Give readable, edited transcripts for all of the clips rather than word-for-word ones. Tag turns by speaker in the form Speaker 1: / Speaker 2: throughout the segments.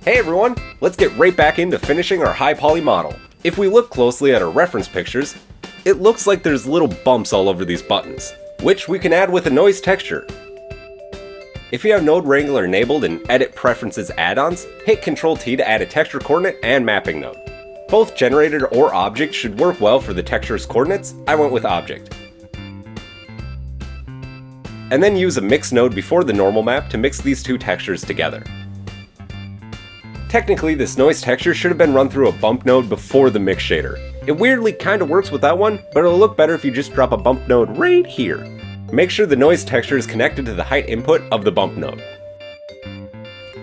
Speaker 1: Hey everyone, let's get right back into finishing our high poly model. If we look closely at our reference pictures, it looks like there's little bumps all over these buttons, which we can add with a noise texture. If you have Node Wrangler enabled in Edit Preferences add-ons, hit Ctrl-T to add a texture coordinate and mapping node. Both generated or object should work well for the texture's coordinates. I went with object. And then use a mix node before the normal map to mix these two textures together. Technically, this noise texture should have been run through a bump node before the mix shader. It weirdly kinda works with that one, but it'll look better if you just drop a bump node right here. Make sure the noise texture is connected to the height input of the bump node.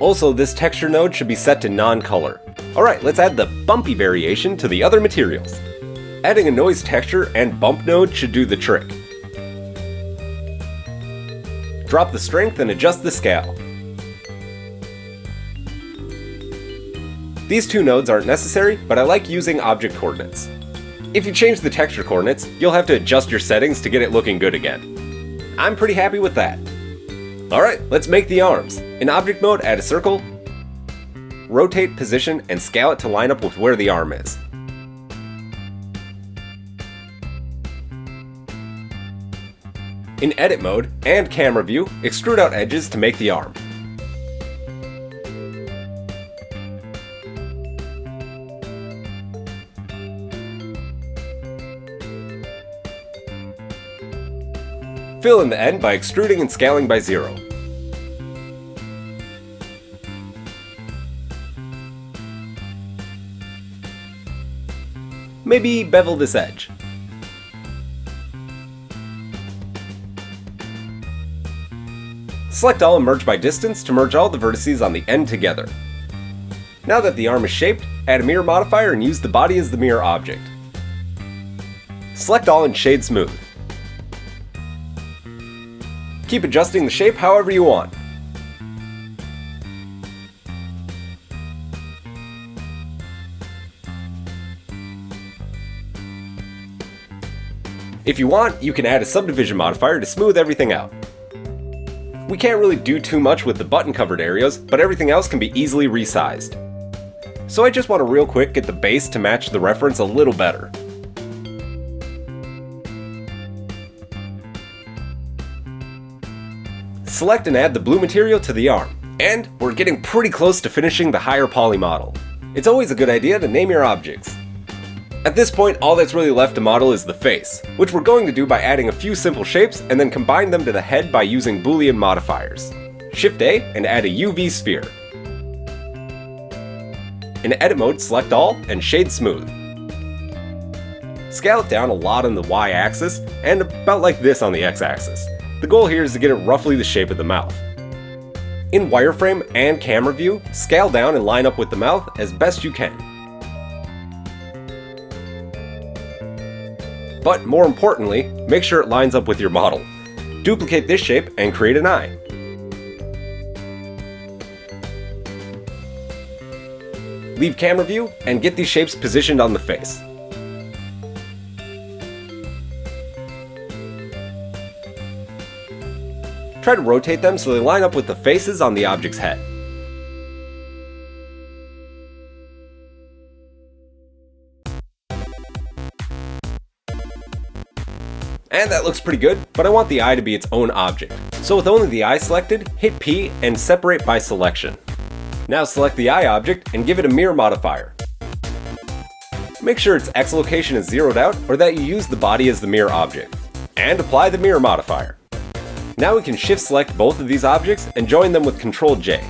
Speaker 1: Also, this texture node should be set to non-color. Alright, let's add the Bumpy Variation to the other materials. Adding a noise texture and bump node should do the trick. Drop the strength and adjust the scale. These two nodes aren't necessary, but I like using object coordinates. If you change the texture coordinates, you'll have to adjust your settings to get it looking good again. I'm pretty happy with that. Alright, let's make the arms. In object mode, add a circle, rotate, position, and scale it to line up with where the arm is. In edit mode and camera view, extrude out edges to make the arm. Fill in the end by extruding and scaling by 0. Maybe bevel this edge. Select all and merge by distance to merge all the vertices on the end together. Now that the arm is shaped, add a mirror modifier and use the body as the mirror object. Select all and shade smooth. Keep adjusting the shape however you want. If you want, you can add a subdivision modifier to smooth everything out. We can't really do too much with the button covered areas, but everything else can be easily resized. So I just want to real quick get the base to match the reference a little better. Select and add the blue material to the arm. And we're getting pretty close to finishing the higher poly model. It's always a good idea to name your objects. At this point, all that's really left to model is the face, which we're going to do by adding a few simple shapes and then combine them to the head by using Boolean modifiers. Shift A and add a UV sphere. In edit mode, select all and shade smooth. Scale it down a lot on the Y-axis and about like this on the X-axis. The goal here is to get it roughly the shape of the mouth. In wireframe and camera view, scale down and line up with the mouth as best you can. But more importantly, make sure it lines up with your model. Duplicate this shape and create an eye. Leave camera view and get these shapes positioned on the face. Try to rotate them so they line up with the faces on the object's head. And that looks pretty good, but I want the eye to be its own object. So with only the eye selected, hit P and separate by selection. Now select the eye object and give it a mirror modifier. Make sure its X location is zeroed out or that you use the body as the mirror object. And apply the mirror modifier. Now we can shift select both of these objects and join them with Ctrl J.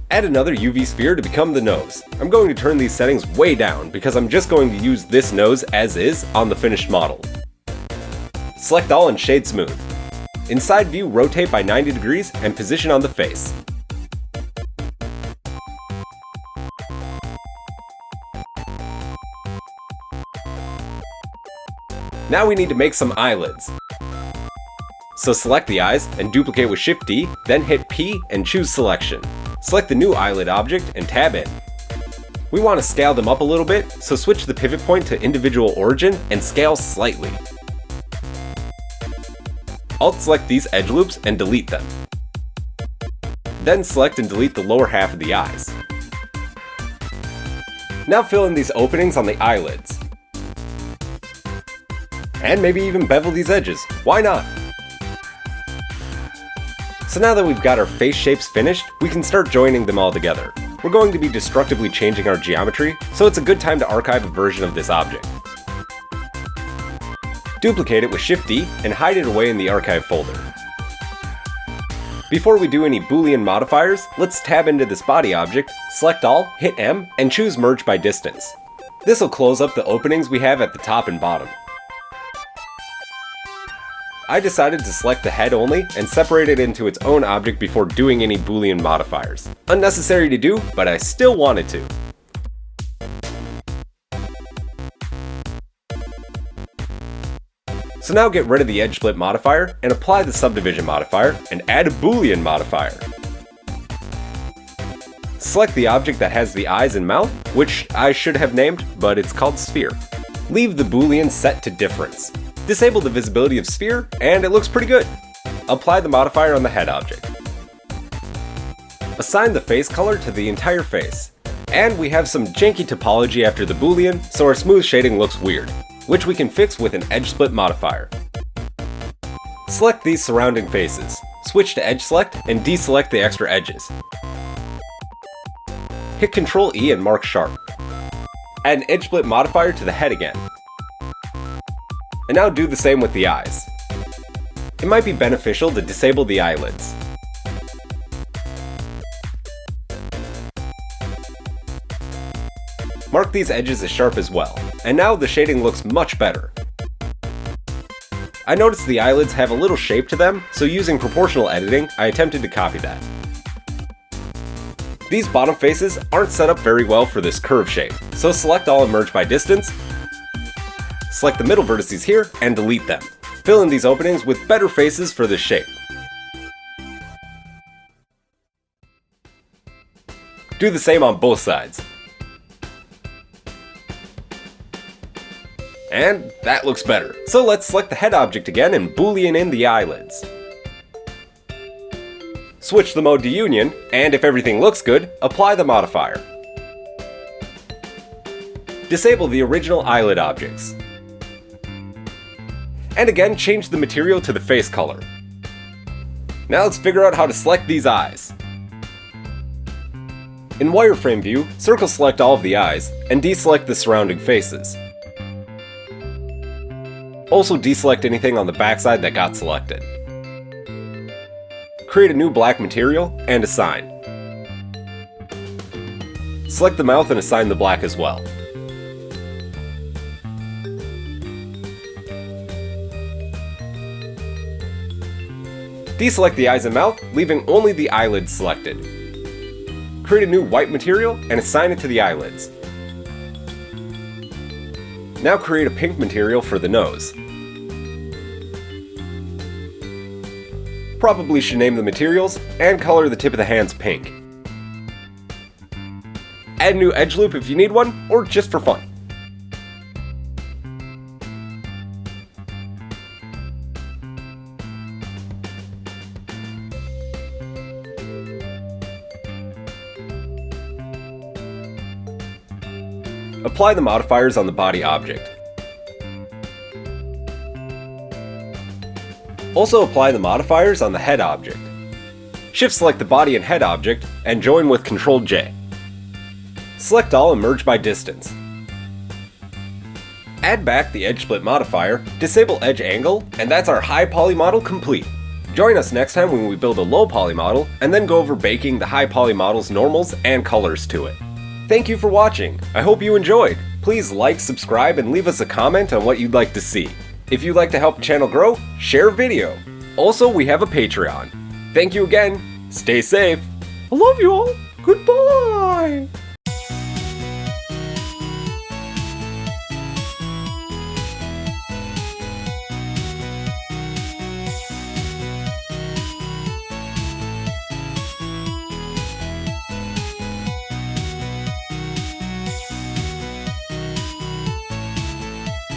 Speaker 1: Add another UV sphere to become the nose. I'm going to turn these settings way down because I'm just going to use this nose as is on the finished model. Select all and shade smooth. In side view, rotate by 90 degrees and position on the face. Now we need to make some eyelids. So select the eyes and duplicate with Shift D, then hit P and choose selection. Select the new eyelid object and tab in. We want to scale them up a little bit, so switch the pivot point to individual origin and scale slightly. Alt-select these edge loops and delete them. Then select and delete the lower half of the eyes. Now fill in these openings on the eyelids. And maybe even bevel these edges, why not? So now that we've got our face shapes finished, we can start joining them all together. We're going to be destructively changing our geometry, so it's a good time to archive a version of this object. Duplicate it with Shift-D and hide it away in the archive folder. Before we do any Boolean modifiers, let's tab into this body object, select all, hit M, and choose Merge by Distance. This will close up the openings we have at the top and bottom. I decided to select the head only and separate it into its own object before doing any Boolean modifiers. Unnecessary to do, but I still wanted to. So now get rid of the edge split modifier and apply the subdivision modifier and add a Boolean modifier. Select the object that has the eyes and mouth, which I should have named, but it's called sphere. Leave the Boolean set to difference. Disable the visibility of sphere, and it looks pretty good. Apply the modifier on the head object. Assign the face color to the entire face. And we have some janky topology after the Boolean, so our smooth shading looks weird, which we can fix with an edge split modifier. Select these surrounding faces, switch to edge select, and deselect the extra edges. Hit Ctrl E and mark sharp. Add an edge split modifier to the head again. And now do the same with the eyes. It might be beneficial to disable the eyelids. Mark these edges as sharp as well, and now the shading looks much better. I noticed the eyelids have a little shape to them, so using proportional editing, I attempted to copy that. These bottom faces aren't set up very well for this curve shape, so select all and merge by distance, select the middle vertices here, and delete them. Fill in these openings with better faces for this shape. Do the same on both sides. And that looks better. So let's select the head object again and Boolean in the eyelids. Switch the mode to union, and if everything looks good, apply the modifier. Disable the original eyelid objects. And again, change the material to the face color. Now let's figure out how to select these eyes. In wireframe view, circle select all of the eyes, and deselect the surrounding faces. Also deselect anything on the backside that got selected. Create a new black material, and assign. Select the mouth and assign the black as well. Deselect the eyes and mouth, leaving only the eyelids selected. Create a new white material and assign it to the eyelids. Now create a pink material for the nose. Probably should name the materials and color the tip of the hands pink. Add a new edge loop if you need one, or just for fun. Apply the modifiers on the body object. Also apply the modifiers on the head object. Shift select the body and head object, and join with Ctrl J. Select all and merge by distance. Add back the edge split modifier, disable edge angle, and that's our high poly model complete. Join us next time when we build a low poly model, and then go over baking the high poly model's normals and colors to it. Thank you for watching. I hope you enjoyed. Please like, subscribe, and leave us a comment on what you'd like to see. If you'd like to help the channel grow, share a video. Also, we have a Patreon. Thank you again. Stay safe. I love you all. Goodbye.